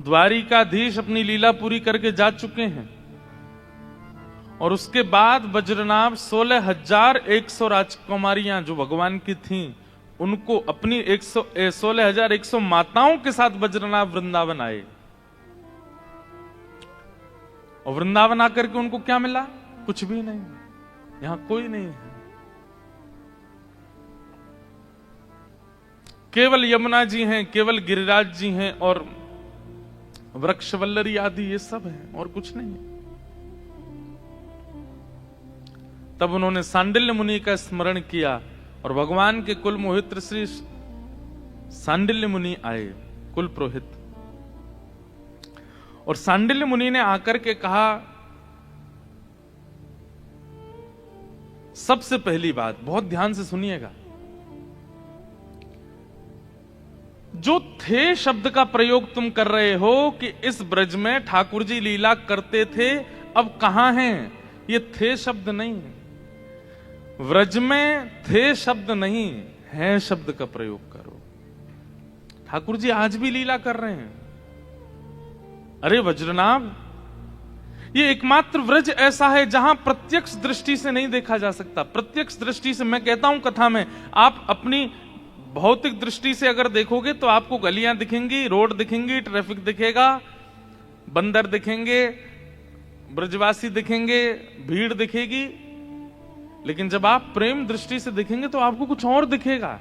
द्वारिकाधीश अपनी लीला पूरी करके जा चुके हैं और उसके बाद वज्रनाभ 16,100 राजकुमारियां जो भगवान की थीं उनको अपनी 16,100 माताओं के साथ वज्रनाभ वृंदावन आए। और वृंदावन आकर के उनको क्या मिला? कुछ भी नहीं, यहां कोई नहीं है, केवल यमुना जी हैं, केवल गिरिराज जी हैं और वृक्षवल्लरी आदि ये सब है और कुछ नहीं है। तब उन्होंने सांडिल्य मुनि का स्मरण किया और भगवान के कुल मोहित्र श्री सांडिल्य मुनि आए, कुल पुरोहित। और सांडिल्य मुनि ने आकर के कहा, सबसे पहली बात बहुत ध्यान से सुनिएगा, जो थे शब्द का प्रयोग तुम कर रहे हो कि इस ब्रज में ठाकुर जी लीला करते थे, अब कहां हैं? ये थे शब्द नहीं, व्रज में थे शब्द नहीं है शब्द का प्रयोग करो। ठाकुर जी आज भी लीला कर रहे हैं। अरे वज्रनाभ, ये एकमात्र व्रज ऐसा है जहां प्रत्यक्ष दृष्टि से नहीं देखा जा सकता। प्रत्यक्ष दृष्टि से, मैं कहता हूं कथा में, आप अपनी भौतिक दृष्टि से अगर देखोगे तो आपको गलियां दिखेंगी, रोड दिखेंगी, ट्रैफिक दिखेगा, बंदर दिखेंगे, ब्रजवासी दिखेंगे, भीड़ दिखेगी। लेकिन जब आप प्रेम दृष्टि से देखेंगे तो आपको कुछ और दिखेगा।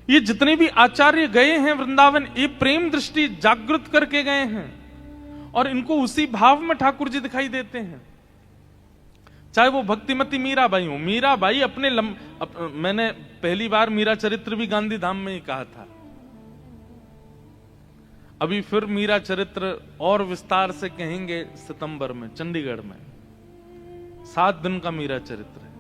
ये जितने भी आचार्य गए हैं वृंदावन, ये प्रेम दृष्टि जागृत करके गए हैं और इनको उसी भाव में ठाकुर जी दिखाई देते हैं। चाहे वो भक्तिमती मीराबाई हो, मीराबाई अपने मैंने पहली बार मीरा चरित्र भी गांधी धाम में ही कहा था, अभी फिर मीरा चरित्र और विस्तार से कहेंगे सितंबर में चंडीगढ़ में। 7 दिन का मीरा चरित्र है,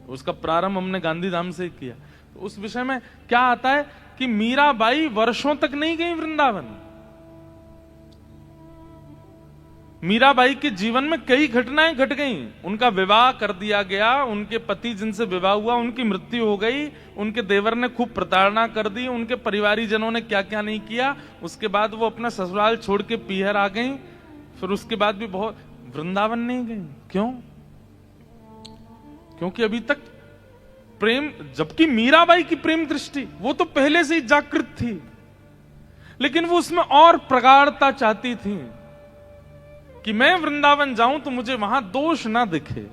उसका प्रारंभ हमने गांधी धाम से किया। तो उस विषय में क्या आता है कि मीराबाई वर्षों तक नहीं गई वृंदावन। मीराबाई के जीवन में कई घटनाएं घट गईं। उनका विवाह कर दिया गया, उनके पति जिनसे विवाह हुआ उनकी मृत्यु हो गई, उनके देवर ने खूब प्रताड़ना कर दी, उनके परिवारी जनों ने क्या क्या नहीं किया। उसके बाद वो अपना ससुराल छोड़ के पीहर आ गई। फिर उसके बाद भी बहुत वृंदावन नहीं गई। क्यों? क्योंकि अभी तक प्रेम, जबकि मीराबाई की प्रेम दृष्टि वो तो पहले से ही जागृत थी, लेकिन वो उसमें और प्रगाढ़ता चाहती थी कि मैं वृंदावन जाऊं तो मुझे वहां दोष ना दिखे।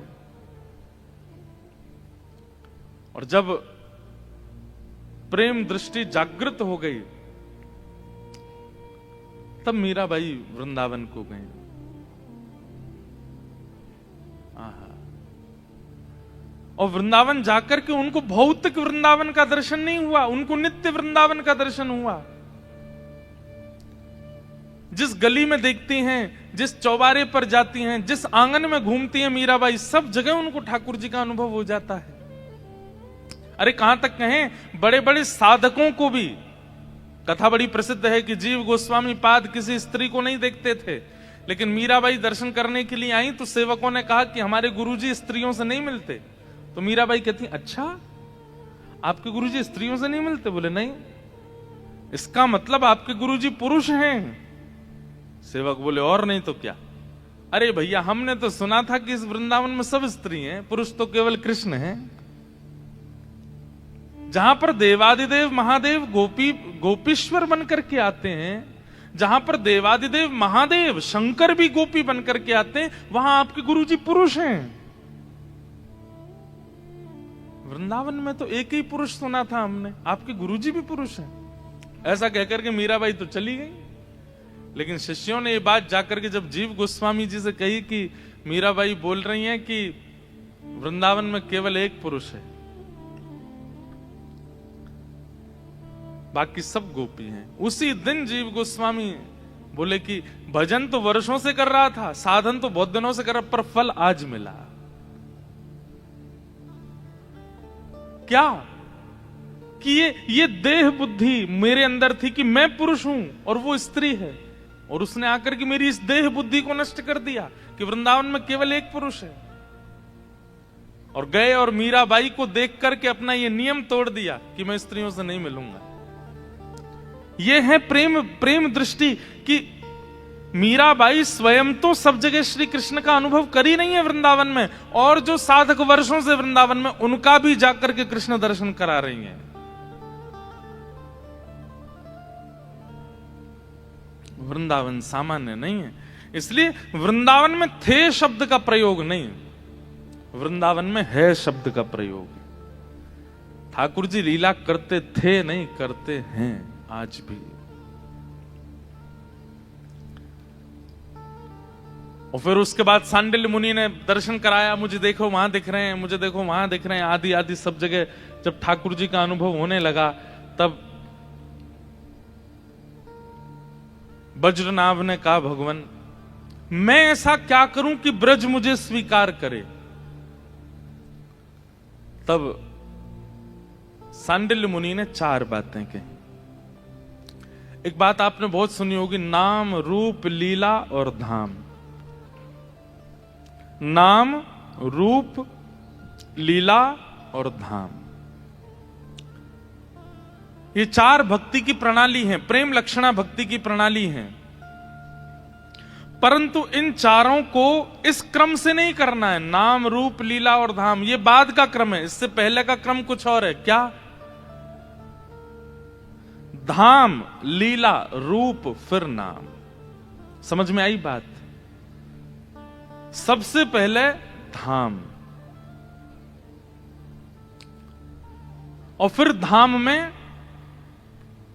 और जब प्रेम दृष्टि जागृत हो गई तब मीराबाई वृंदावन को गई। और वृंदावन जाकर के उनको भौतिक वृंदावन का दर्शन नहीं हुआ, उनको नित्य वृंदावन का दर्शन हुआ। जिस गली में देखती हैं, जिस चौबारे पर जाती हैं, जिस आंगन में घूमती हैं मीराबाई, सब जगह उनको ठाकुर जी का अनुभव हो जाता है। अरे कहां तक कहें, बड़े बड़े साधकों को भी, कथा बड़ी प्रसिद्ध है कि जीव गोस्वामी पाद किसी स्त्री को नहीं देखते थे, लेकिन मीराबाई दर्शन करने के लिए आई तो सेवकों ने कहा कि हमारे गुरुजी स्त्रियों से नहीं मिलते। तो मीराबाई कहती, अच्छा आपके गुरुजी स्त्रियों से नहीं मिलते? बोले नहीं, इसका मतलब आपके गुरुजी पुरुष हैं। सेवक बोले और नहीं तो क्या? अरे भैया, हमने तो सुना था कि इस वृंदावन में सब स्त्री हैं, पुरुष तो केवल कृष्ण हैं। जहां पर देवादिदेव महादेव गोपीश्वर बनकर के आते हैं, जहां पर देवादिदेव महादेव शंकर भी गोपी बनकर के आते हैं, वहां आपके गुरुजी पुरुष हैं। वृंदावन में तो एक ही पुरुष सुना था हमने, आपके गुरुजी भी पुरुष हैं। ऐसा कहकर के मीराबाई तो चली गई। लेकिन शिष्यों ने ये बात जाकर के जब जीव गोस्वामी जी से कही कि मीराबाई बोल रही हैं कि वृंदावन में केवल एक पुरुष है, बाकी सब गोपी हैं। उसी दिन जीव गोस्वामी बोले कि भजन तो वर्षों से कर रहा था, साधन तो बहुत दिनों से कर रहा, पर फल आज मिला। क्या? कि ये देह बुद्धि मेरे अंदर थी कि मैं पुरुष हूं और वो स्त्री है, और उसने आकर के मेरी इस देह बुद्धि को नष्ट कर दिया कि वृंदावन में केवल एक पुरुष है। और गए और मीराबाई को देख करके अपना ये नियम तोड़ दिया कि मैं स्त्रियों से नहीं मिलूंगा। ये है प्रेम दृष्टि कि मीराबाई स्वयं तो सब जगह श्री कृष्ण का अनुभव करी नहीं है वृंदावन में, और जो साधक वर्षों से वृंदावन में उनका भी जाकर के कृष्ण दर्शन करा रही हैं। वृंदावन सामान्य नहीं है, इसलिए वृंदावन में थे शब्द का प्रयोग नहीं, वृंदावन में है शब्द का प्रयोग। ठाकुर जी लीला करते थे नहीं, करते हैं आज भी। और फिर उसके बाद सांडिल्य मुनि ने दर्शन कराया, मुझे देखो वहां दिख रहे हैं, मुझे देखो वहां दिख रहे हैं, आदि आदि सब जगह जब ठाकुर जी का अनुभव होने लगा, तब वज्रनाभ ने कहा, भगवान मैं ऐसा क्या करूं कि ब्रज मुझे स्वीकार करे। तब सांडिल्य मुनि ने 4 बातें कही। एक बात आपने बहुत सुनी होगी, नाम रूप लीला और धाम। नाम रूप लीला और धाम, ये 4 भक्ति की प्रणाली हैं, प्रेम लक्षणा भक्ति की प्रणाली हैं। परंतु इन चारों को इस क्रम से नहीं करना है। नाम रूप लीला और धाम ये बाद का क्रम है, इससे पहले का क्रम कुछ और है। क्या? धाम लीला रूप फिर नाम। समझ में आई बात? सबसे पहले धाम, और फिर धाम में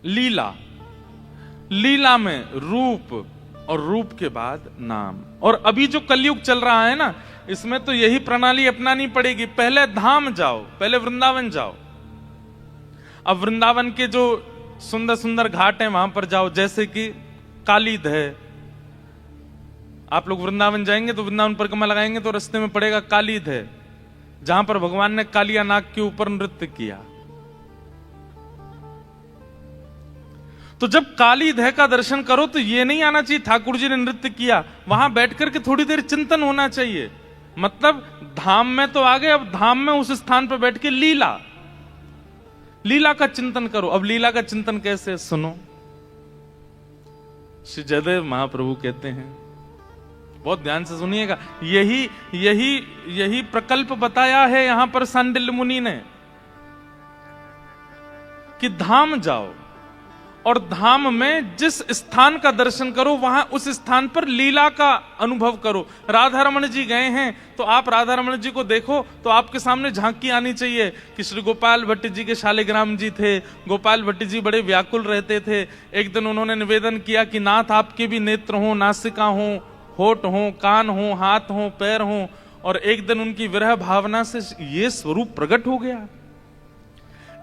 लीला, लीला में रूप, और रूप के बाद नाम। और अभी जो कलयुग चल रहा है ना, इसमें तो यही प्रणाली अपनानी पड़ेगी। पहले धाम जाओ, पहले वृंदावन जाओ। अब वृंदावन के जो सुंदर सुंदर घाट हैं वहां पर जाओ, जैसे कि कालीद है। आप लोग वृंदावन जाएंगे तो वृंदावन परिक्रमा लगाएंगे तो रास्ते में पड़ेगा कालीद है, जहां पर भगवान ने कालिया नाग के ऊपर नृत्य किया। तो जब कालीदह का दर्शन करो तो ये नहीं आना चाहिए ठाकुर जी ने नृत्य किया, वहां बैठ करके थोड़ी देर चिंतन होना चाहिए। मतलब धाम में तो आ गए, अब धाम में उस स्थान पर बैठ के लीला, लीला का चिंतन करो। अब लीला का चिंतन कैसे, सुनो। श्री जयदेव महाप्रभु कहते हैं, बहुत ध्यान से सुनिएगा, यही प्रकल्प बताया है यहां पर सांडिल्य मुनि ने कि धाम जाओ और धाम में जिस स्थान का दर्शन करो वहां उस स्थान पर लीला का अनुभव करो। राधा रमण जी गए हैं तो आप राधा रमण जी को देखो तो आपके सामने झांकी आनी चाहिए कि श्री गोपाल भट्ट जी के शालिग्राम जी थे। गोपाल भट्ट जी बड़े व्याकुल रहते थे। एक दिन उन्होंने निवेदन किया कि नाथ आपके भी नेत्र हो, नासिका हो, होठ हो, कान हो, हाथ हो, पैर हो। और एक दिन उनकी विरह भावना से ये स्वरूप प्रकट हो गया।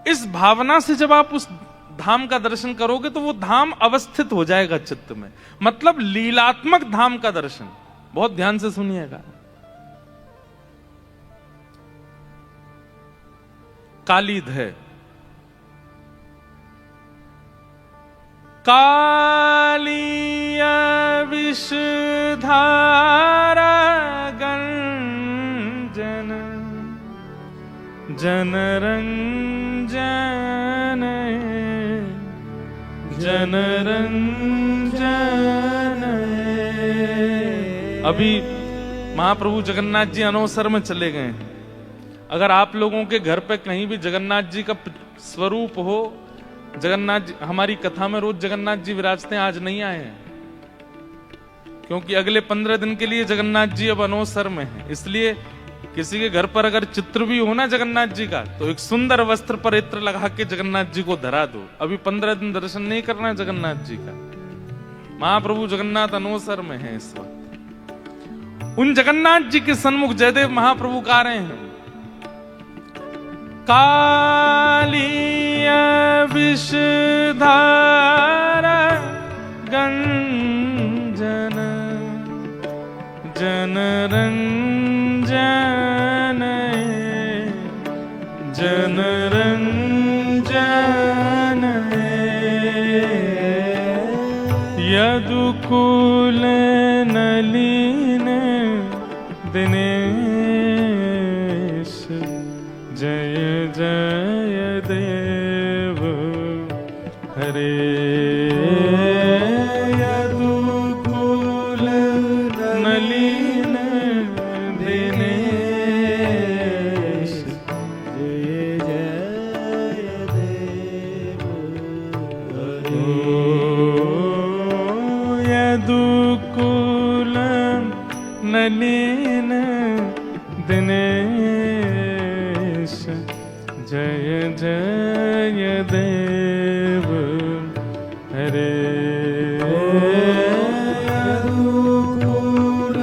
इस भावना से जब आप उस धाम का दर्शन करोगे तो वो धाम अवस्थित हो जाएगा चित्त में। मतलब लीलात्मक धाम का दर्शन। बहुत ध्यान से सुनिएगा। कालीदह, कालिया विषधारा गंजन जनरंजन जनरंजन। अभी महाप्रभु जगन्नाथ जी अनवसर में चले गए हैं। अगर आप लोगों के घर पे कहीं भी जगन्नाथ जी का स्वरूप हो, जगन्नाथ जी, हमारी कथा में रोज जगन्नाथ जी विराजते हैं, आज नहीं आए हैं क्योंकि अगले 15 दिन के लिए जगन्नाथ जी अब अनवसर में है। इसलिए किसी के घर पर अगर चित्र भी हो ना जगन्नाथ जी का, तो एक सुंदर वस्त्र पर इत्र लगा के जगन्नाथ जी को धरा दो। अभी 15 दिन दर्शन नहीं करना है जगन्नाथ जी का। महाप्रभु जगन्नाथ अनवसर में है इस वक्त। उन जगन्नाथ जी के सन्मुख जयदेव महाप्रभु गा रहे हैं, कालिया विषधारा गंजन जनरंजन जनरंजन यदुकुल नलिन दिनेश जय जय देव हरे यदुकुल नलिन दिनेश, जय जय देव हरे। यदुकुल नलिन दिनेश, जय जय देव हरे। यदुकुल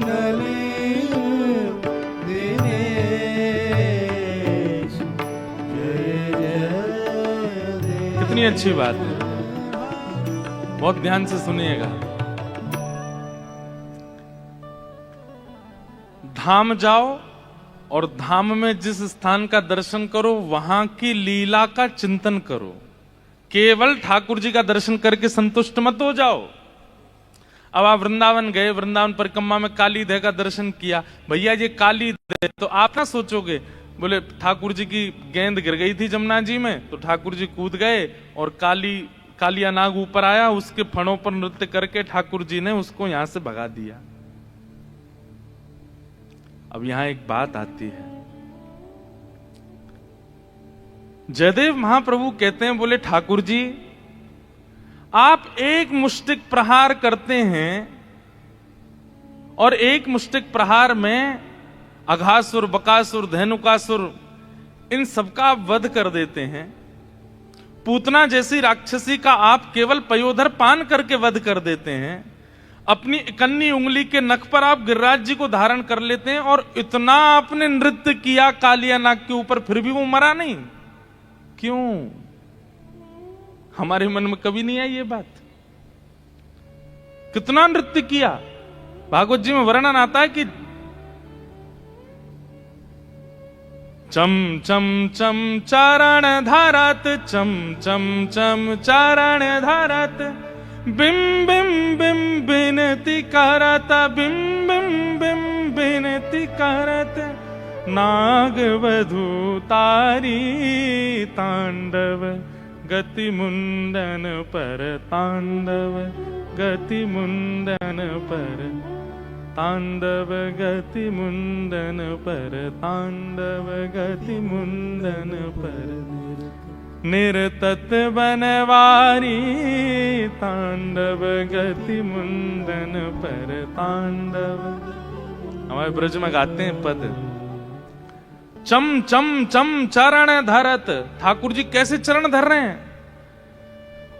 नलिन दिनेश, जय जय देव। कितनी अच्छी बात है, बहुत ध्यान से सुनिएगा। धाम जाओ और धाम में जिस स्थान का दर्शन करो वहां की लीला का चिंतन करो। केवल ठाकुर जी का दर्शन करके संतुष्ट मत हो जाओ। अब आप वृंदावन गए, वृंदावन परिक्रमा में काली देह का दर्शन किया, भैया ये काली देह, तो आप ना सोचोगे बोले ठाकुर जी की गेंद गिर गई थी जमुना जी में तो ठाकुर जी कूद गए और कालिया नाग ऊपर आया, उसके फणों पर नृत्य करके ठाकुर जी ने उसको यहां से भगा दिया। अब यहां एक बात आती है, जयदेव महाप्रभु कहते हैं, बोले ठाकुर जी आप एक मुष्टिक प्रहार करते हैं और एक मुष्टिक प्रहार में अघासुर, बकासुर, धेनुकासुर इन सबका वध कर देते हैं। पूतना जैसी राक्षसी का आप केवल पयोधर पान करके वध कर देते हैं। अपनी इकन्नी उंगली के नख पर आप गिरिराज जी को धारण कर लेते हैं और इतना आपने नृत्य किया कालिया नाग के ऊपर, फिर भी वो मरा नहीं। क्यों? हमारे मन में कभी नहीं आई ये बात। कितना नृत्य किया। भागवत जी में वर्णन आता है कि चम चम चम चारण धारत, चम चम चम चारण धारत, बिम बिम बिम बिनती करत, बिम बिम बिम बिनती करत, नाग वधू तारी तांडव, गति मुंडन पर तांडव, गति मुंडन पर तांडव, गति मुंडन पर तांडव, गति मुंडन पर निरतत बनवारी तांडव, गति मुंडन पर तांडव। हमारे ब्रज में गाते हैं पद, चम चम चम चरण धरत। ठाकुर जी कैसे चरण धर रहे हैं?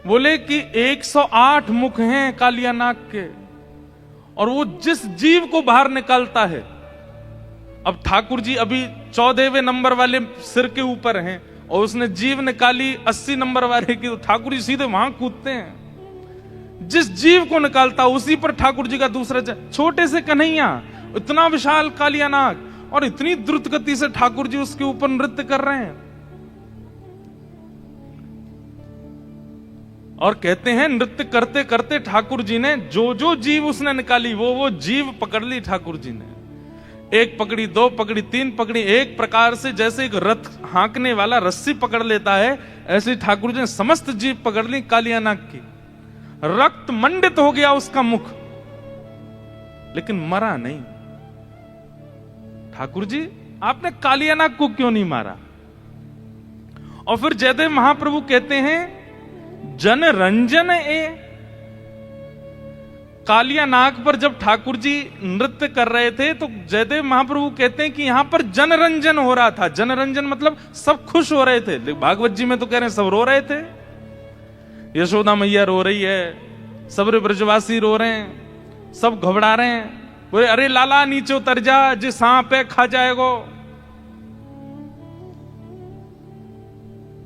बोले कि 108 मुख हैं कालिया नाग के और वो जिस जीव को बाहर निकालता है। अब ठाकुर जी अभी 14वें नंबर वाले सिर के ऊपर हैं और उसने जीव निकाली 80 नंबर वाले की, तो ठाकुर जी सीधे वहां कूदते हैं। जिस जीव को निकालता उसी पर ठाकुर जी का दूसरा छोटे से कन्हैया, इतना विशाल कालिया नाग और इतनी द्रुत गति से ठाकुर जी उसके ऊपर नृत्य कर रहे हैं। और कहते हैं नृत्य करते करते ठाकुर जी ने जो जो जीव उसने निकाली वो जीव पकड़ ली ठाकुर जी ने। एक पकड़ी, दो पकड़ी, तीन पकड़ी, एक प्रकार से जैसे एक रथ हाँकने वाला रस्सी पकड़ लेता है, ऐसे ठाकुर जी ने समस्त जीव पकड़ ली कालिया नाग की। रक्त मंडित हो गया उसका मुख, लेकिन मरा नहीं। ठाकुर जी आपने कालिया नाग को क्यों नहीं मारा? और फिर जयदेव महाप्रभु कहते हैं जन रंजन ए। कालिया नाग पर जब ठाकुर जी नृत्य कर रहे थे तो जयदेव महाप्रभु कहते हैं कि यहां पर जनरंजन हो रहा था। जनरंजन मतलब सब खुश हो रहे थे। भागवत जी में तो कह रहे हैं सब रो रहे थे। यशोदा मैया रो रही है, सब ब्रजवासी रो रहे हैं, सब घबरा रहे हैं। बोले अरे लाला नीचे उतर जा, जो सांप है खा जाएगो।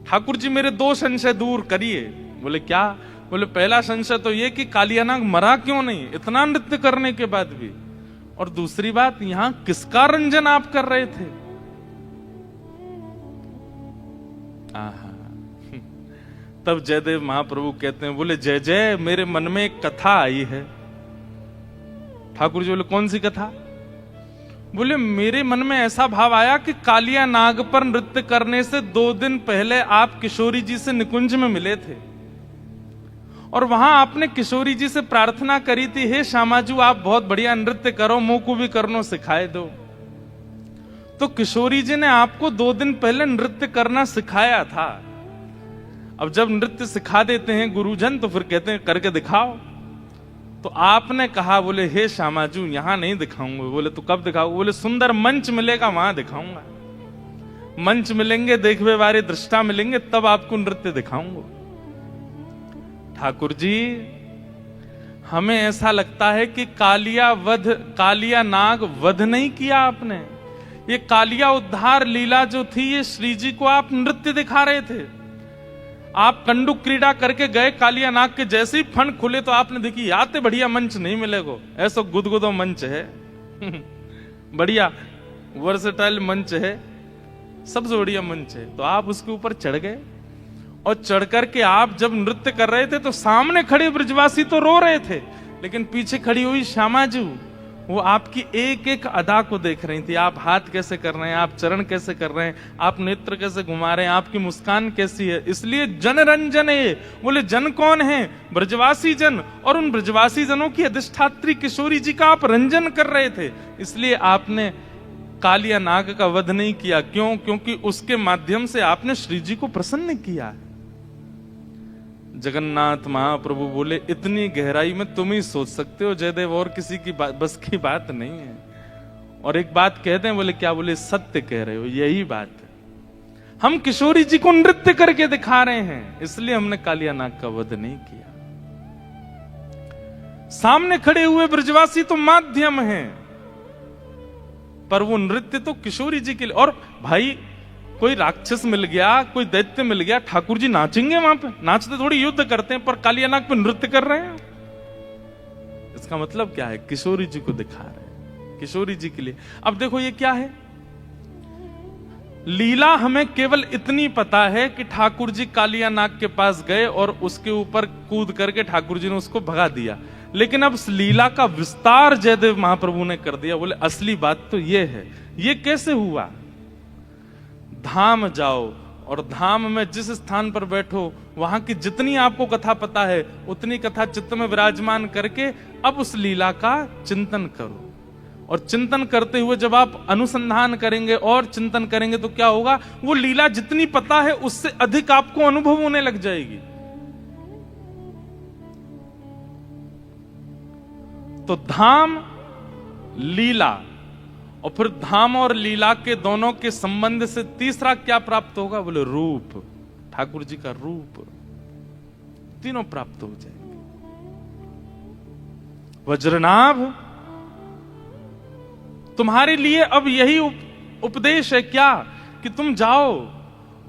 ठाकुर जी मेरे 2 संशय दूर करिए। बोले क्या? बोले पहला संशय तो ये कि कालिया नाग मरा क्यों नहीं इतना नृत्य करने के बाद भी, और दूसरी बात यहां किसका रंजन आप कर रहे थे? तब जयदेव महाप्रभु कहते हैं, बोले जय जय मेरे मन में एक कथा आई है। ठाकुर जी बोले कौन सी कथा? बोले मेरे मन में ऐसा भाव आया कि कालिया नाग पर नृत्य करने से 2 दिन पहले आप किशोरी जी से निकुंज में मिले थे। और वहां आपने किशोरी जी से प्रार्थना करी थी, हे श्यामाजू आप बहुत बढ़िया नृत्य करो, मुंह को भी करनो सिखाए दो। तो किशोरी जी ने आपको 2 दिन पहले नृत्य करना सिखाया था। अब जब नृत्य सिखा देते हैं गुरुजन तो फिर कहते हैं करके दिखाओ। तो आपने कहा, बोले हे श्यामाजू यहां नहीं दिखाऊंगा। बोले तो कब दिखाओ? बोले सुंदर मंच मिलेगा वहां दिखाऊंगा। मंच मिलेंगे, देखवे वाले दृष्टा मिलेंगे, तब आपको नृत्य दिखाऊंगा। ठाकुर जी हमें ऐसा लगता है कि कालिया नाग वध नहीं किया आपने। ये कालिया उद्धार लीला जो थी, ये श्री जी को आप नृत्य दिखा रहे थे। आप कंडुक क्रीड़ा करके गए, कालिया नाग के जैसे ही फण खुले तो आपने देखी याते बढ़िया मंच नहीं मिलेगा, ऐसा गुदगुदो मंच है बढ़िया वर्सेटाइल मंच है, सबसे बढ़िया मंच है। तो आप उसके ऊपर चढ़ गए और चढ़ करके आप जब नृत्य कर रहे थे तो सामने खड़े ब्रजवासी तो रो रहे थे, लेकिन पीछे खड़ी हुई श्यामाजू वो आपकी एक एक अदा को देख रही थी। आप हाथ कैसे कर रहे हैं, आप चरण कैसे कर रहे हैं, आप नेत्र कैसे घुमा रहे हैं, आपकी मुस्कान कैसी है। इसलिए जन रंजन है। बोले जन कौन है? ब्रजवासी जन। और उन ब्रजवासी जनों की अधिष्ठात्री किशोरी जी का आप रंजन कर रहे थे, इसलिए आपने कालिया नाग का वध नहीं किया। क्यों? क्योंकि उसके माध्यम से आपने श्री जी को प्रसन्न किया। जगन्नाथ महाप्रभु बोले इतनी गहराई में तुम ही सोच सकते हो जयदेव, और किसी की बस की बात नहीं है। और एक बात कहते हैं, बोले क्या? बोले सत्य कह रहे हो, यही बात है। हम किशोरी जी को नृत्य करके दिखा रहे हैं, इसलिए हमने कालिया नाग का वध नहीं किया। सामने खड़े हुए ब्रजवासी तो माध्यम हैं, पर वो नृत्य तो किशोरी जी के लिए। और भाई कोई राक्षस मिल गया, कोई दैत्य मिल गया, ठाकुर जी नाचेंगे वहां पे? नाचते थोड़ी युद्ध करते हैं, पर कालिया नाग पे नृत्य कर रहे हैं। इसका मतलब क्या है? किशोरी जी को दिखा रहे हैं, किशोरी जी के लिए। अब देखो ये क्या है, लीला हमें केवल इतनी पता है कि ठाकुर जी कालिया नाग के पास गए और उसके ऊपर कूद करके ठाकुर जी ने उसको भगा दिया। लेकिन अब इस लीला का विस्तार जयदेव महाप्रभु ने कर दिया। बोले असली बात तो ये है। ये कैसे हुआ? धाम जाओ और धाम में जिस स्थान पर बैठो वहां की जितनी आपको कथा पता है उतनी कथा चित्त में विराजमान करके अब उस लीला का चिंतन करो। और चिंतन करते हुए जब आप अनुसंधान करेंगे और चिंतन करेंगे तो क्या होगा? वो लीला जितनी पता है उससे अधिक आपको अनुभव होने लग जाएगी। तो धाम, लीला, और फिर धाम और लीला के दोनों के संबंध से तीसरा क्या प्राप्त होगा? बोले रूप, ठाकुर जी का रूप। तीनों प्राप्त हो जाएंगे। वज्रनाभ तुम्हारे लिए अब यही उपदेश है क्या कि तुम जाओ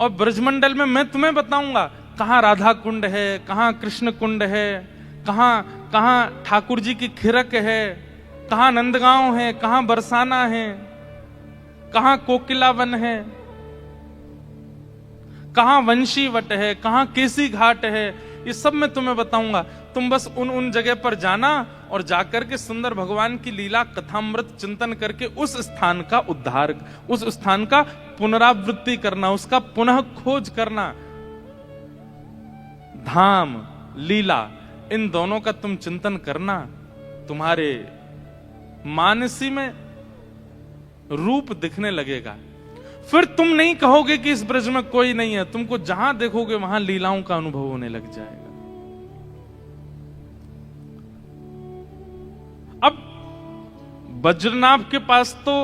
और ब्रजमंडल में मैं तुम्हें बताऊंगा कहां राधा कुंड है, कहां कृष्ण कुंड है, कहां ठाकुर जी की खिरक है, कहां नंदगांव है, कहां बरसाना है, कहां कोकिलावन है, कहां वंशीवट है, कहां केसी घाट है। ये सब मैं तुम्हें बताऊंगा। तुम बस उन जगह पर जाना और जाकर के सुंदर भगवान की लीला कथामृत चिंतन करके उस स्थान का उद्धार, उस स्थान का पुनरावृत्ति करना, उसका पुनः खोज करना। धाम, लीला, इन दोनों का तुम चिंतन करना, तुम्हारे मानसी में रूप दिखने लगेगा। फिर तुम नहीं कहोगे कि इस ब्रज में कोई नहीं है, तुमको जहां देखोगे वहां लीलाओं का अनुभव होने लग जाएगा। अब वज्रनाभ के पास तो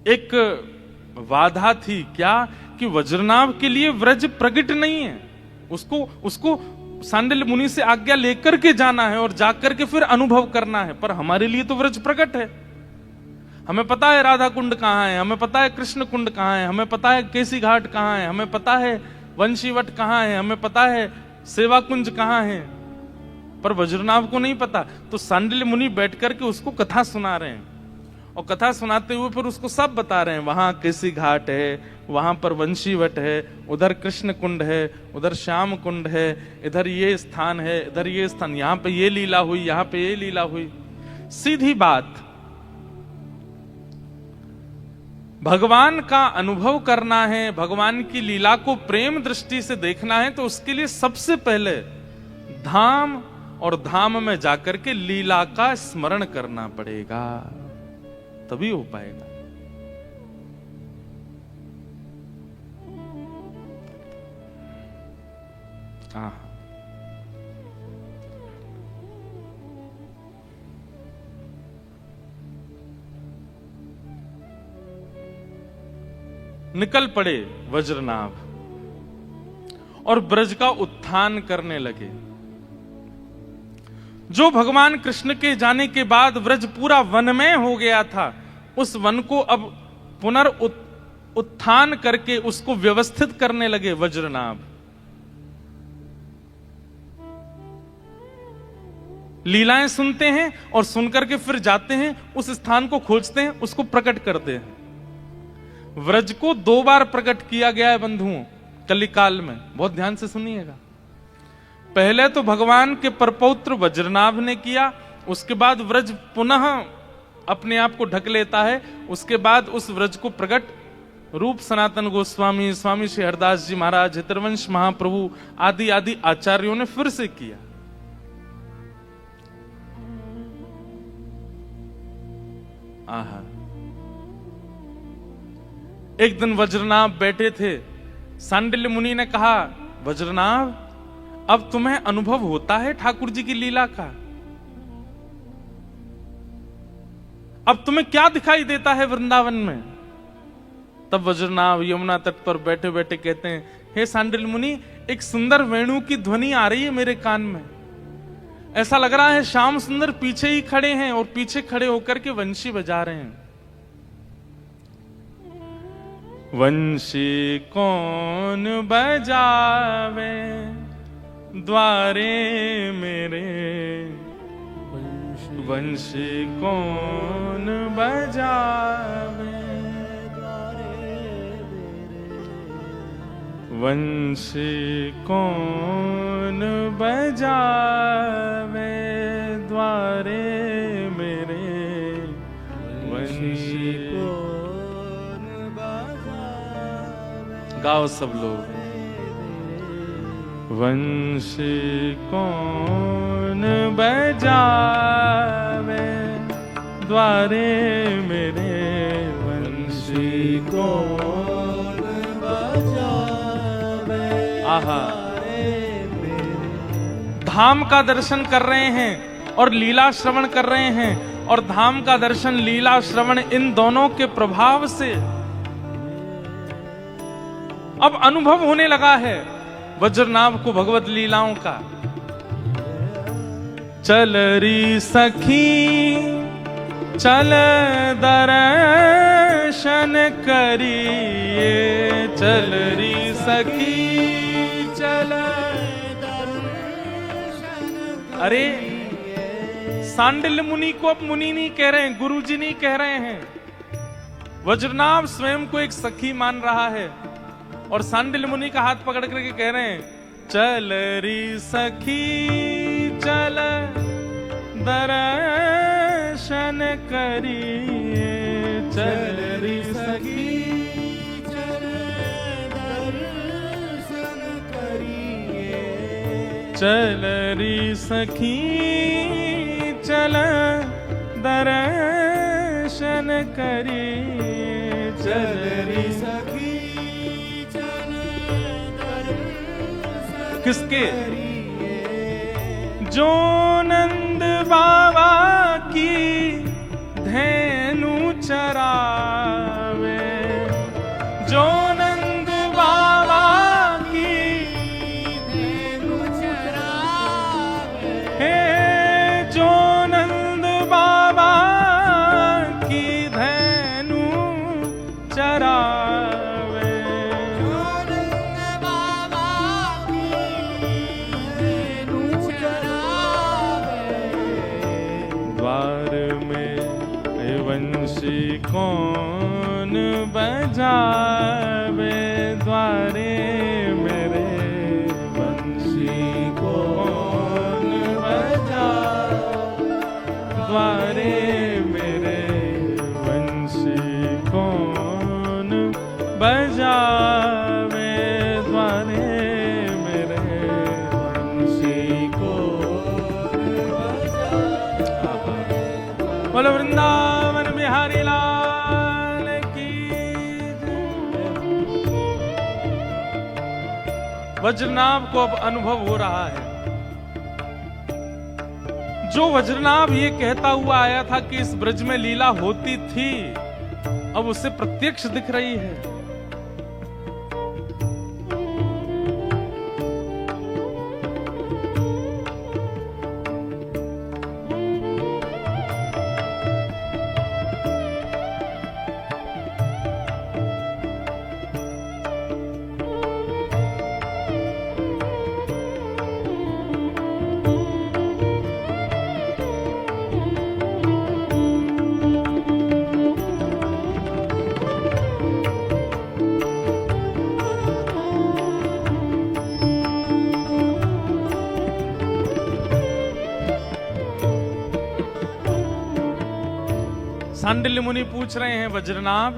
एक बाधा थी, क्या कि वज्रनाभ के लिए व्रज प्रकट नहीं है। उसको सांडिल्य मुनि से आज्ञा लेकर के जाना है और जाकर के फिर अनुभव करना है। पर हमारे लिए तो व्रज प्रकट है। हमें पता है राधा कुंड कहां है, हमें पता है कृष्ण कुंड कहां है, हमें पता है केसी घाट कहां है, हमें पता है वंशीवट कहां है, हमें पता है सेवा कुंज कहां है। पर वज्रनाभ को नहीं पता। तो सांडिल्य मुनि बैठ करके उसको कथा सुना रहे हैं और कथा सुनाते हुए फिर उसको सब बता रहे हैं। वहां केसी घाट है, वहां पर वंशीवट है, उधर कृष्ण कुंड है, उधर श्याम कुंड है, इधर ये स्थान है, इधर ये स्थान, यहां पे ये लीला हुई, यहां पे ये लीला हुई। सीधी बात, भगवान का अनुभव करना है, भगवान की लीला को प्रेम दृष्टि से देखना है, तो उसके लिए सबसे पहले धाम और धाम में जाकर के लीला का स्मरण करना पड़ेगा, तभी हो पाएगा। निकल पड़े वज्रनाभ और ब्रज का उत्थान करने लगे। जो भगवान कृष्ण के जाने के बाद ब्रज पूरा वनमय हो गया था, उस वन को अब उत्थान करके उसको व्यवस्थित करने लगे वज्रनाभ। लीलाएं सुनते हैं और सुनकर के फिर जाते हैं, उस स्थान को खोजते हैं, उसको प्रकट करते हैं। व्रज को 2 बार प्रकट किया गया है बंधुओं कलिकाल में, बहुत ध्यान से सुनिएगा। पहले तो भगवान के परपौत्र वज्रनाभ ने किया, उसके बाद व्रज पुनः अपने आप को ढक लेता है, उसके बाद उस व्रज को प्रकट रूप सनातन गोस्वामी, स्वामी श्री हरदास जी महाराज, हितरवंश महाप्रभु आदि आदि आचार्यों ने फिर से किया। आहा, एक दिन वज्रनाभ बैठे थे, सांडिल्य मुनि ने कहा, वज्रनाभ अब तुम्हें अनुभव होता है ठाकुर जी की लीला का? अब तुम्हें क्या दिखाई देता है वृंदावन में? तब वज्रनाभ यमुना तट पर बैठे बैठे कहते हैं, हे सांडिल्य मुनि, एक सुंदर वेणु की ध्वनि आ रही है मेरे कान में। ऐसा लग रहा है श्याम सुंदर पीछे ही खड़े हैं और पीछे खड़े होकर के वंशी बजा रहे हैं। वंशी कौन बजावे द्वारे मेरे, वंशी कौन बजावे वंशी कौन बजावे द्वारे मेरे, वंशी कौन बजावे। गाओ सब लोग। वंशी कौन बजावे द्वारे मेरे, वंशी कौन बजावे। आहा, धाम का दर्शन कर रहे हैं और लीला श्रवण कर रहे हैं, और धाम का दर्शन, लीला श्रवण, इन दोनों के प्रभाव से अब अनुभव होने लगा है वज्रनाभ को भगवत लीलाओं का। चल री सखी चल दर्शन करिए, चल री सखी चल दर्शन। अरे सांडिल्य मुनि को अब मुनि नहीं कह रहे हैं, गुरु जी नहीं कह रहे हैं। वज्रनाभ स्वयं को एक सखी मान रहा है और सांडिल्य मुनि का हाथ पकड़ करके कह रहे हैं, चल री सखी चल दर्शन करिए, चल री सखी चल दर्शन करिए, चल री सखी चल दर्शन करिए, चल री सखी। किसके? जो नंद बाबा की धेनु चरावे, जो नंद बाबा की धेनु चरावे, हे जो नंद बाबा की धेनु चरावे, द्वार में वंशी कौन वज्रनाभ को अब अनुभव हो रहा है। जो वज्रनाभ ये कहता हुआ आया था कि इस ब्रज में लीला होती थी, अब उसे प्रत्यक्ष दिख रही है। सांडिल्य मुनि पूछ रहे हैं, वज्रनाभ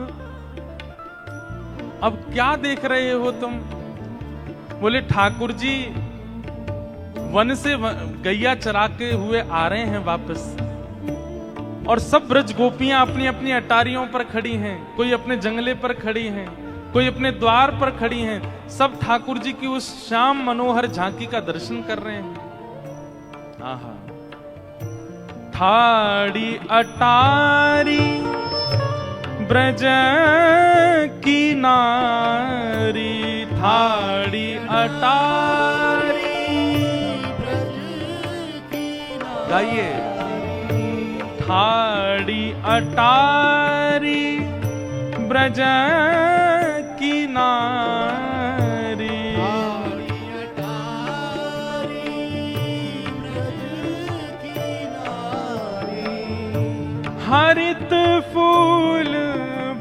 अब क्या देख रहे हो तुम? बोले ठाकुर जी वन से गैया चरा के हुए आ रहे हैं वापस, और सब ब्रज गोपियां अपनी अपनी अटारियों पर खड़ी हैं, कोई अपने जंगले पर खड़ी हैं, कोई अपने द्वार पर खड़ी हैं, सब ठाकुर जी की उस श्याम मनोहर झांकी का दर्शन कर रहे हैं। आहा, ठाड़ी अटारी ब्रज की नारी, ठाड़ी अटारी गाइए, ठाड़ी अटारी ब्रज की नारी, हरित फूल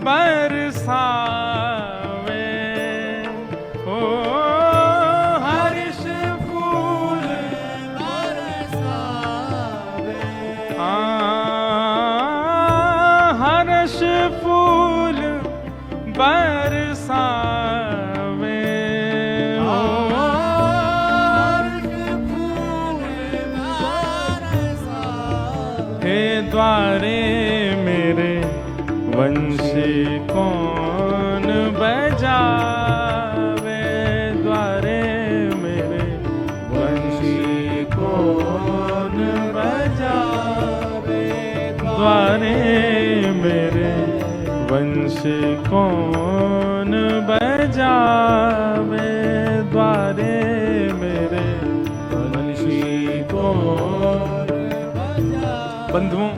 बरसावे, ओ हर्ष फूल बरसावे, हर्ष फूल बरसावे, हे द्वारे मेरे वंशी कौन बजावे, द्वारे मेरे वंशी कौन बजावे, द्वारे मेरे वंशी कौन बजावे, द्वारे मेरे वंशी कौन। बंधुओं,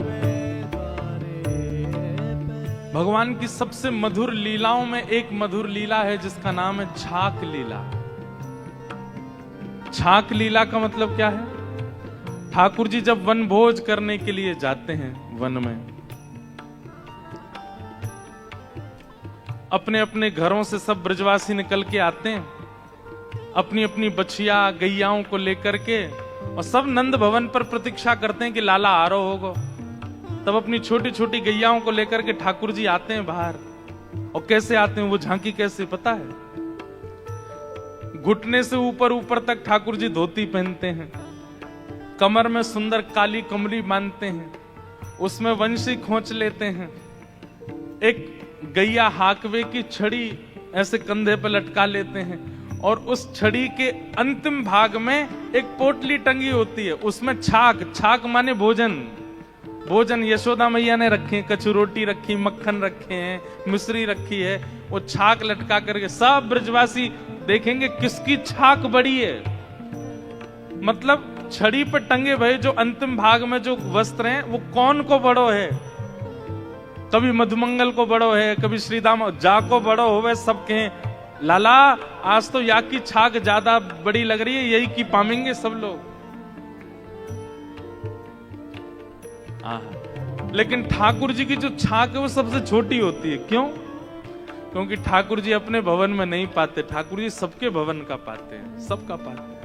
भगवान की सबसे मधुर लीलाओं में एक मधुर लीला है जिसका नाम है छाक लीला। छाक लीला का मतलब क्या है? ठाकुर जी जब वन भोज करने के लिए जाते हैं, वन में अपने अपने घरों से सब ब्रजवासी निकल के आते हैं, अपनी अपनी बछिया गैयाओं को लेकर के, और सब नंद भवन पर प्रतीक्षा करते हैं कि लाला आ रहा होगा। तब अपनी छोटी छोटी गैयाओं को लेकर के ठाकुर जी आते हैं बाहर। और कैसे आते हैं वो झांकी कैसे पता है? घुटने से ऊपर ऊपर तक ठाकुर जी धोती पहनते हैं, कमर में सुंदर काली कमली बांधते हैं, उसमें वंशी खोंच लेते हैं, एक गैया हाकवे की छड़ी ऐसे कंधे पर लटका लेते हैं, और उस छड़ी के अंतिम भाग में एक पोटली टंगी होती है, उसमें छाक, छाक माने भोजन, भोजन यशोदा मैया ने रखे, कछु रोटी रखी, मक्खन रखे हैं, मिश्री रखी है, वो छाक लटका करके सब ब्रजवासी देखेंगे किसकी छाक बड़ी है। मतलब छड़ी पर टंगे भये जो अंतिम भाग में जो वस्त्र हैं वो कौन को बड़ो है, कभी मधुमंगल को बड़ो है, कभी श्रीदाम जा को बड़ो होवे, सब कहें लाला आज तो या की छाक ज्यादा बड़ी लग रही है, यही की पामेंगे सब लोग। लेकिन ठाकुर जी की जो छाक है वो सबसे छोटी होती है। क्यों? क्योंकि ठाकुर जी अपने भवन में नहीं पाते, ठाकुर जी सबके भवन का पाते हैं, सबका पाते हैं।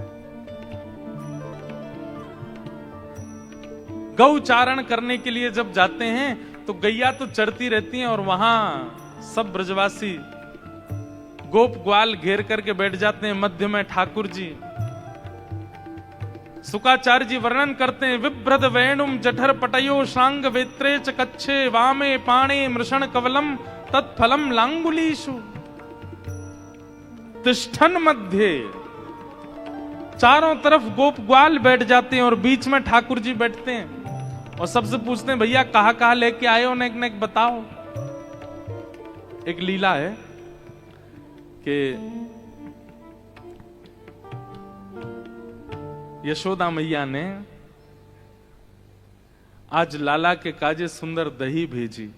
गौचारण करने के लिए जब जाते हैं तो गैया तो चरती रहती हैं, और वहां सब ब्रजवासी गोप ग्वाल घेर करके बैठ जाते हैं, मध्य में ठाकुर जी। सुकाचार्य जी वर्णन करते हैं, विभ्रद वेणुम जठर पटयो शांग वेत्रे च कच्छे वामे पाणे मृषण कवलम तत्फलम लांगुलीषु तिष्ठन मध्य चारों तरफ गोप ग्वाल बैठ जाते हैं और बीच में ठाकुर जी बैठते हैं और सबसे पूछते हैं भैया कहाँ लेके आए हो, नेक नेक बताओ। एक लीला है कि यशोदा मैया ने आज लाला के काजे सुंदर दही भेजी,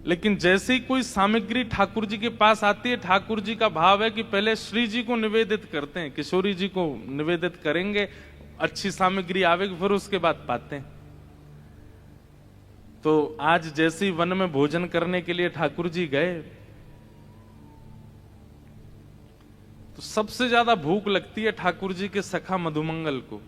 लेकिन जैसे ही कोई सामग्री ठाकुर जी के पास आती है, ठाकुर जी का भाव है कि पहले श्री जी को निवेदित करते हैं, किशोरी जी को निवेदित करेंगे, अच्छी सामग्री आवेगी फिर उसके बाद पाते हैं। तो आज जैसे ही वन में भोजन करने के लिए ठाकुर जी गए तो सबसे ज्यादा भूख लगती है ठाकुर जी के सखा मधुमंगल को।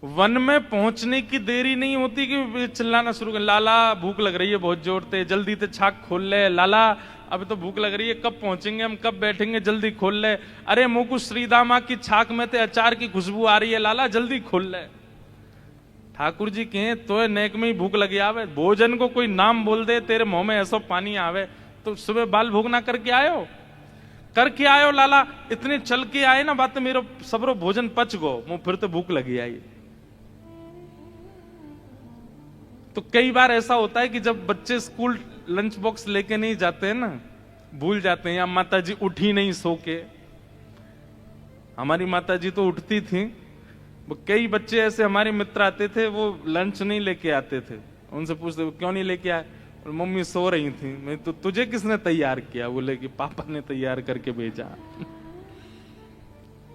वन में पहुंचने की देरी नहीं होती कि चिल्लाना शुरू कर, लाला भूख लग रही है बहुत जोर से, जल्दी से छाक खोल ले, लाला अभी तो भूख लग रही है, कब पहुंचेंगे हम, कब बैठेंगे, जल्दी खोल ले, अरे मुकुश श्रीदामा की छाक में ते अचार की खुशबू आ रही है, लाला जल्दी खोल ले। ठाकुर जी कहें तो नेक में ही भूख लगी आवे, भोजन को कोई नाम बोल दे तेरे मुंह में ऐसा पानी आवे, तो सुबह बाल भोग ना करके आयो लाला, इतने चल के आए ना बात मेरा सबरो भोजन पच गो, मुंह फिर तो भूख लगी आई। तो कई बार ऐसा होता है कि जब बच्चे स्कूल लंच बॉक्स लेके नहीं जाते हैं ना, भूल जाते हैं, या माता जी उठी नहीं सो के, हमारी माता जी तो उठती थी, कई बच्चे ऐसे हमारे मित्र आते थे वो लंच नहीं लेके आते थे, उनसे पूछते क्यों नहीं लेके आए, और मम्मी सो रही थी। मैं तो तुझे किसने तैयार किया, बोले कि पापा ने तैयार करके भेजा।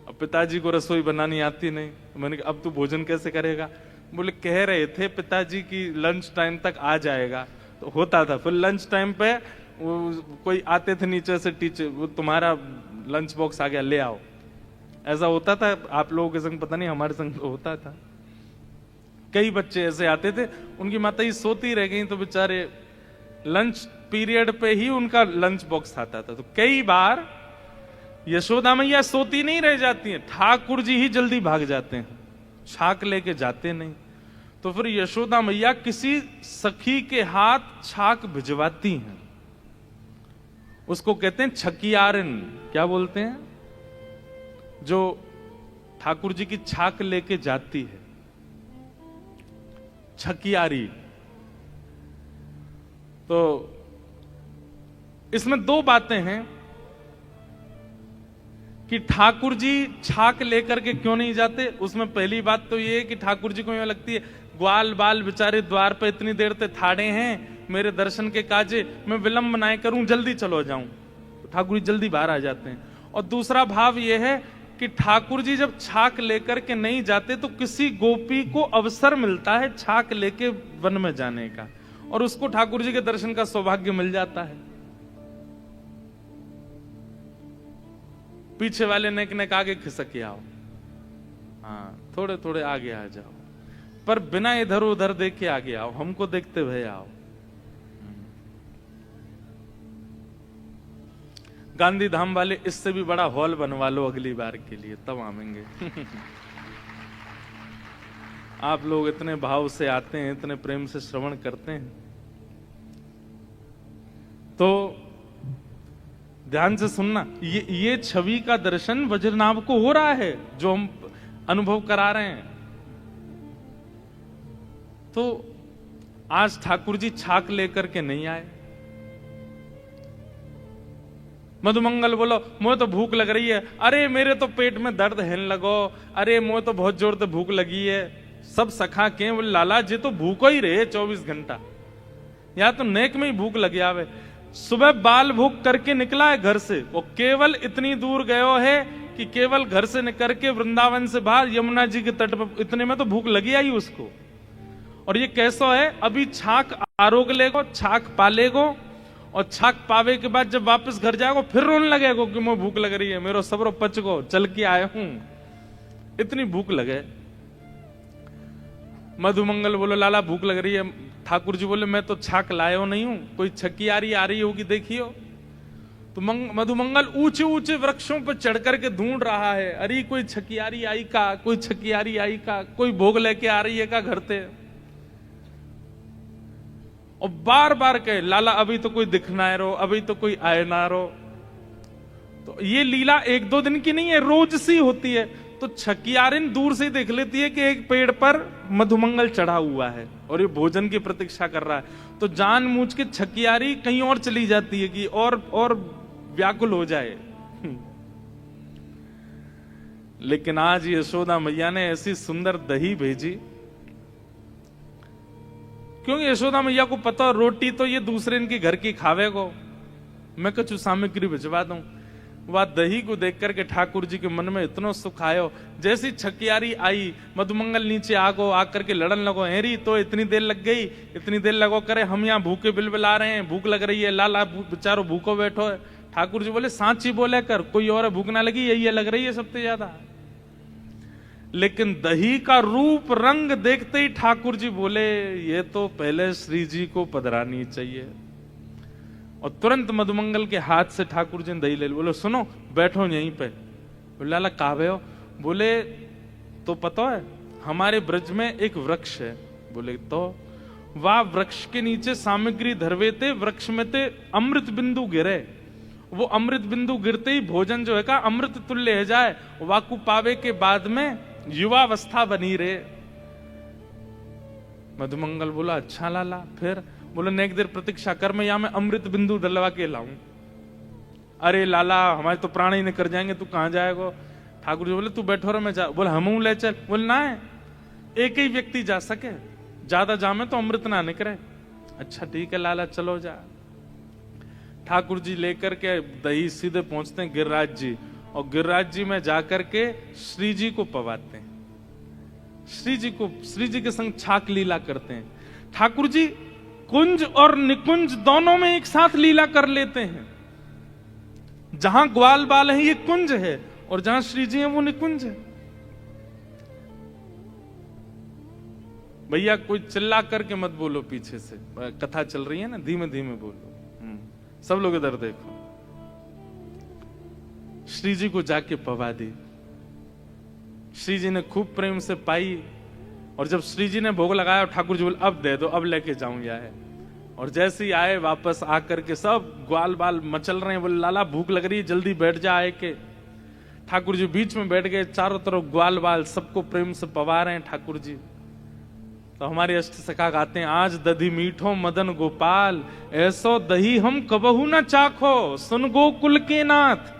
अब पिताजी को रसोई बनानी आती नहीं, मैंने कहा अब तू भोजन कैसे करेगा, बोले कह रहे थे पिताजी की लंच टाइम तक आ जाएगा, तो होता था। फिर लंच टाइम पे वो कोई आते थे नीचे से टीचर, वो तुम्हारा लंच बॉक्स आ गया ले आओ, ऐसा होता था। आप लोगों के संग पता नहीं, हमारे संग तो होता था। कई बच्चे ऐसे आते थे, उनकी माता ही सोती रह गई तो बेचारे लंच पीरियड पे ही उनका लंच बॉक्स आता था। तो कई बार यशोदा मैया सोती नहीं रह जाती हैं, ठाकुर जी ही जल्दी भाग जाते हैं, छाक लेके जाते नहीं। तो फिर यशोदा मैया किसी सखी के हाथ छाक भिजवाती हैं, उसको कहते हैं छकियारन। क्या बोलते हैं? जो ठाकुर जी की छाक लेके जाती है, छकियारी। तो इसमें दो बातें हैं कि ठाकुर जी छाक लेकर के क्यों नहीं जाते। उसमें पहली बात तो ये है कि ठाकुर जी को ये लगती है ग्वाल बाल बेचारे द्वार पे इतनी देर से ठाड़े हैं, मेरे दर्शन के काजे, मैं विलंब ना करूं, जल्दी चलो जाऊं। तो ठाकुर जी जल्दी बाहर आ जाते हैं। और दूसरा भाव यह है कि ठाकुर जी जब छाक लेकर के नहीं जाते तो किसी गोपी को अवसर मिलता है छाक लेके वन में जाने का, और उसको ठाकुर जी के दर्शन का सौभाग्य मिल जाता है। पीछे वाले नेक नेक आगे खिसक आओ, हाँ थोड़े थोड़े आगे आ जाओ, पर बिना इधर उधर देखे आगे आओ, हमको देखते हुए आओ। गांधी धाम वाले इससे भी बड़ा हॉल बनवा लो अगली बार के लिए, तब आवेंगे। आप लोग इतने भाव से आते हैं, इतने प्रेम से श्रवण करते हैं, तो ध्यान से सुनना। ये छवि का दर्शन वज्रनाभ को हो रहा है जो हम अनुभव करा रहे हैं। तो आज ठाकुर जी छाक लेकर के नहीं आए। मधुमंगल बोलो मुझे तो भूख लग रही है, अरे मेरे तो पेट में दर्द है लगो, अरे मुझे तो बहुत जोर से भूख लगी है। सब सखा के बोले लाला जी तो भूखो ही रहे 24 घंटा, या तो नेक में ही भूख लगी आवे। सुबह बाल भूख करके निकला है घर से, वो केवल इतनी दूर गयो है कि केवल घर से निकल के वृंदावन से बाहर यमुना जी के तट पर, इतने में तो भूख लगी आई उसको। और ये कैसा है, अभी छाक आरोग लेगो, छाक पालेगो, और छाक पावे के बाद जब वापस घर जाएगो फिर रोने लगेगो कि मुझे भूख लग रही है, मेरो सबरो पच गो, चल के आया हूं, इतनी भूख लगे। मधुमंगल बोलो लाला भूख लग रही है। ठाकुर जी बोले मैं तो छाक लायो नहीं हूं, कोई छकियारी आ रही होगी देखियो। तो मधुमंगल ऊंचे ऊंचे वृक्षों पर चढ़ करके ढूंढ रहा है, अरे कोई छकियारी आई का, कोई छकियारी आई का, कोई भोग लेके आ रही है का घर से। और बार बार कहे लाला अभी तो कोई दिख ना रो, अभी तो कोई आए ना रो। तो ये लीला एक दो दिन की नहीं है, रोज सी होती है। तो छकियारिन दूर से देख लेती है कि एक पेड़ पर मधुमंगल चढ़ा हुआ है और ये भोजन की प्रतीक्षा कर रहा है। तो जानबूझ के छकियारी कहीं और चली जाती है कि और व्याकुल हो जाए। लेकिन आज यशोदा मैया ने ऐसी सुंदर दही भेजी, क्योंकि यशोदा मैया को पता रोटी तो ये दूसरे इनके घर की खावे को, मैं कुछ सामग्री भिजवा दूं। वह दही को देख करके ठाकुर जी के मन में इतना सुख आयो। जैसी छकियारी आई, मधुमंगल नीचे आगो, आकर के लड़न लगो, हेरी तो इतनी देर लग गई, इतनी देर लगो करे, हम यहाँ भूखे बिलबिला रहे हैं, भूख लग रही है, लाला बेचारो भूखो बैठो है। ठाकुर जी बोले सांची बोले कर, कोई और भूख ना लगी, यही लग रही है सबसे ज्यादा। लेकिन दही का रूप रंग देखते ही ठाकुर जी बोले ये तो पहले श्री जी को पधरानी चाहिए। और तुरंत मधुमंगल के हाथ से ठाकुर जी ने दही ले ली। बोले सुनो बैठो यहीं पे। बोले लाला कावे हो? बोले तो पता है हमारे ब्रज में एक वृक्ष है। बोले तो वह वृक्ष के नीचे सामग्री धरवे थे, वृक्ष में थे अमृत बिंदु गिरे। वो अमृत बिंदु गिरते ही भोजन जो है का अमृत तुल्य है जाए, वाकु पावे के बाद में युवावस्था बनी रहे। मधुमंगल बोला अच्छा लाला। फिर बोले नेक देर प्रतीक्षा कर, मैं यहां में अमृत बिंदु डलवा के लाऊं। अरे लाला हमारे तो प्राण ही निकल जाएंगे, तू कहां जाएगा? ठाकुर जी बोले तू बैठो रे मैं जा। बोले हम ले चल। बोले ना है एक ही व्यक्ति जा सके, ज्यादा जामे तो अमृत ना निकले। अच्छा ठीक है लाला चलो जा। ठाकुर जी लेकर के दही सीधे पहुंचते हैं गिरिराज जी, और गिरिराज जी में जाकर के श्री जी को पवाते हैं। श्री जी के संग छाक लीला करते हैं। ठाकुर जी कुंज और निकुंज दोनों में एक साथ लीला कर लेते हैं। जहां ग्वाल बाल है ये कुंज है, और जहां श्री जी है वो निकुंज है। भैया कोई चिल्ला करके मत बोलो, पीछे से कथा चल रही है ना, धीमे धीमे बोलो। सब लोग इधर देखो। श्री जी को जाके पवा दी। श्री जी ने खूब प्रेम से पाई, और जब श्री जी ने भोग लगाया ठाकुर जी बोले अब दे दो, अब लेके जाऊं या है। और जैसे ही आए वापस आकर के सब ग्वाल बाल मचल रहे हैं। बोले लाला भूख लग रही है, जल्दी बैठ जा आए के। ठाकुर जी बीच में बैठ गए, चारों तरफ ग्वाल बाल सबको प्रेम से पवा रहे हैं ठाकुर जी। तो हमारे अष्ट सखा गाते हैं आज दधी मीठो मदन गोपाल, ऐसो दही हम कबहू न चाखो, सुन गोकुल के नाथ।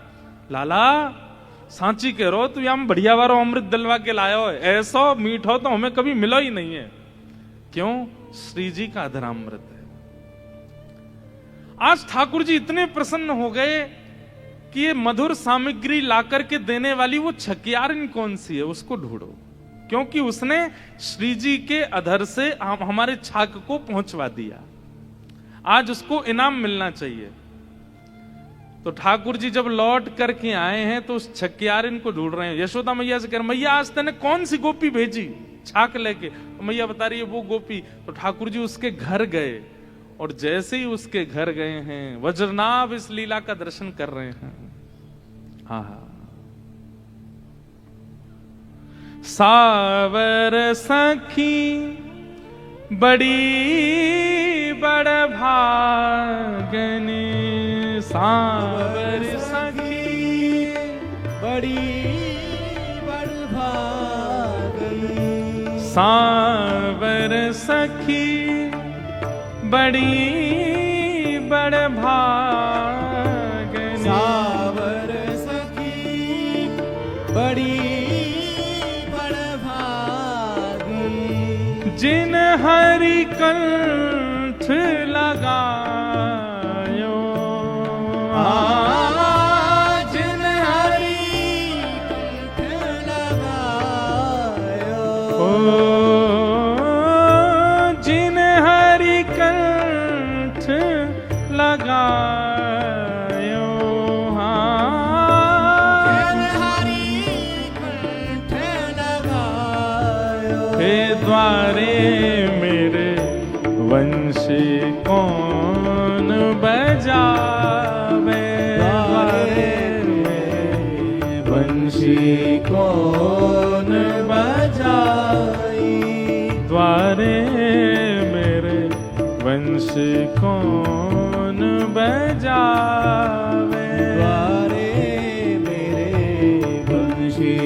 लाला सांची कह रो तू यहां बढ़िया वारो अमृत दलवा के लाया हो, ऐसा मीठो तो हमें कभी मिला ही नहीं है। क्यों? श्री जी का अधरामृत है। आज ठाकुर जी इतने प्रसन्न हो गए कि ये मधुर सामग्री लाकर के देने वाली वो छकियारिन कौन सी है, उसको ढूंढो। क्योंकि उसने श्री जी के अधर से हमारे छाक को पहुंचवा दिया। आज उसको इनाम मिलना चाहिए। तो ठाकुर जी जब लौट करके आए हैं तो उस छकियारिन को ढूंढ रहे हैं। यशोदा मैया से कह रहे मैया आज तेने कौन सी गोपी भेजी छाक लेके? तो मैया बता रही है वो गोपी। तो ठाकुर जी उसके घर गए, और जैसे ही उसके घर गए हैं वज्रनाभ इस लीला का दर्शन कर रहे हैं। हाँ सावर सखी बड़ी बड़ भागनी, सावर सखी बड़ी बड़ भागनी, सावर सखी बड़ी बड़ भागनी, सावर सखी बड़ी बड़ भागनी, जिन हरि कंठ लगायो, जिन हरि कंठ लगायो, जिन हरि कंठ लगायो, जिन हरि कंठ लगायो, हे द्वारे मेरे वंशी कौन बजावे, द्वारे मेरे वंशी कौन बजाई, द्वारे मेरे वंशी वंशी कौन बजावे, द्वारे मेरे बंशी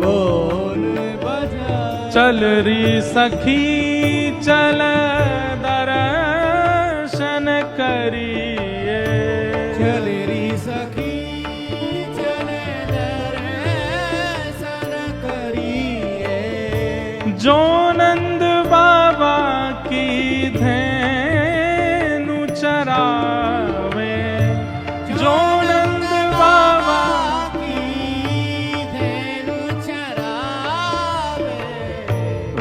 कौन बजावे। चल री सखी चल दर्शन करिए, चल री सखी चल दर्शन करिए। जो नंद बाबा की धेनु चरावे, जो नंद बाबा की धेनु चरावे।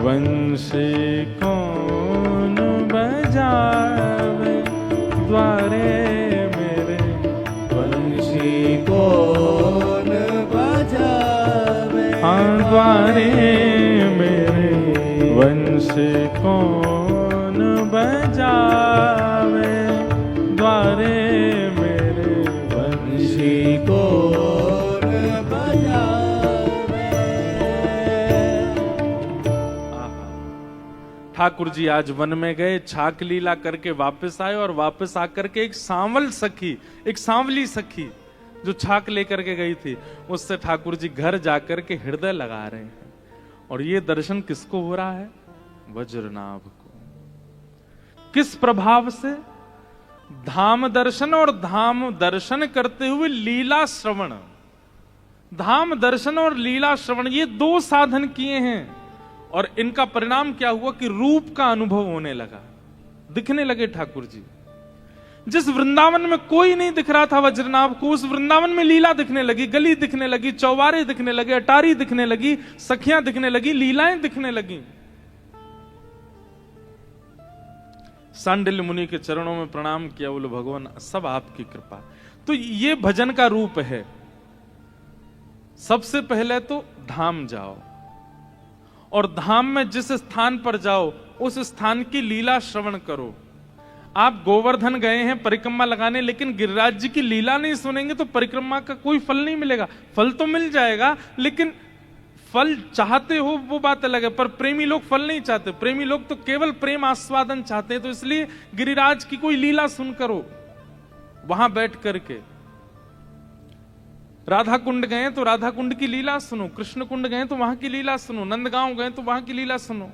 वंशी कौन बजावे, द्वारे मेरे वंशी कौन बजावे। हाँ द्वारे मेरे वंशी कौन बजावे, द्वारे मेरे वंशी कौन बजावे। ठाकुर जी आज वन में गए, छाक लीला करके वापस आए और वापस आकर के एक सांवल सखी, एक सांवली सखी जो छाक लेकर के गई थी, उससे ठाकुर जी घर जाकर के हृदय लगा रहे हैं। और ये दर्शन किसको हो रहा है? वज्रनाभ को। किस प्रभाव से? धाम दर्शन और धाम दर्शन करते हुए लीला श्रवण। धाम दर्शन और लीला श्रवण ये दो साधन किए हैं, और इनका परिणाम क्या हुआ कि रूप का अनुभव होने लगा, दिखने लगे ठाकुर जी। जिस वृंदावन में कोई नहीं दिख रहा था वज्रनाभ को, उस वृंदावन में लीला दिखने लगी, गली दिखने लगी, चौबारे दिखने लगे, अटारी दिखने लगी, सखियां दिखने लगी, लीलाएं दिखने लगी। सांडिल्य मुनि के चरणों में प्रणाम किया, बोले भगवान सब आपकी कृपा। तो ये भजन का रूप है। सबसे पहले तो धाम जाओ, और धाम में जिस स्थान पर जाओ उस स्थान की लीला श्रवण करो। आप गोवर्धन गए हैं परिक्रमा लगाने, लेकिन गिरिराज जी की लीला नहीं सुनेंगे तो परिक्रमा का कोई फल नहीं मिलेगा। फल तो मिल जाएगा, लेकिन फल चाहते हो वो बात अलग है, पर प्रेमी लोग फल नहीं चाहते। प्रेमी लोग तो केवल प्रेम आस्वादन चाहते हैं। तो इसलिए गिरिराज की कोई लीला सुन करो वहां बैठ करके। राधा कुंड गए तो राधा कुंड की लीला सुनो, कृष्ण कुंड गए तो वहां की लीला सुनो, नंदगांव गए तो वहां की लीला सुनो।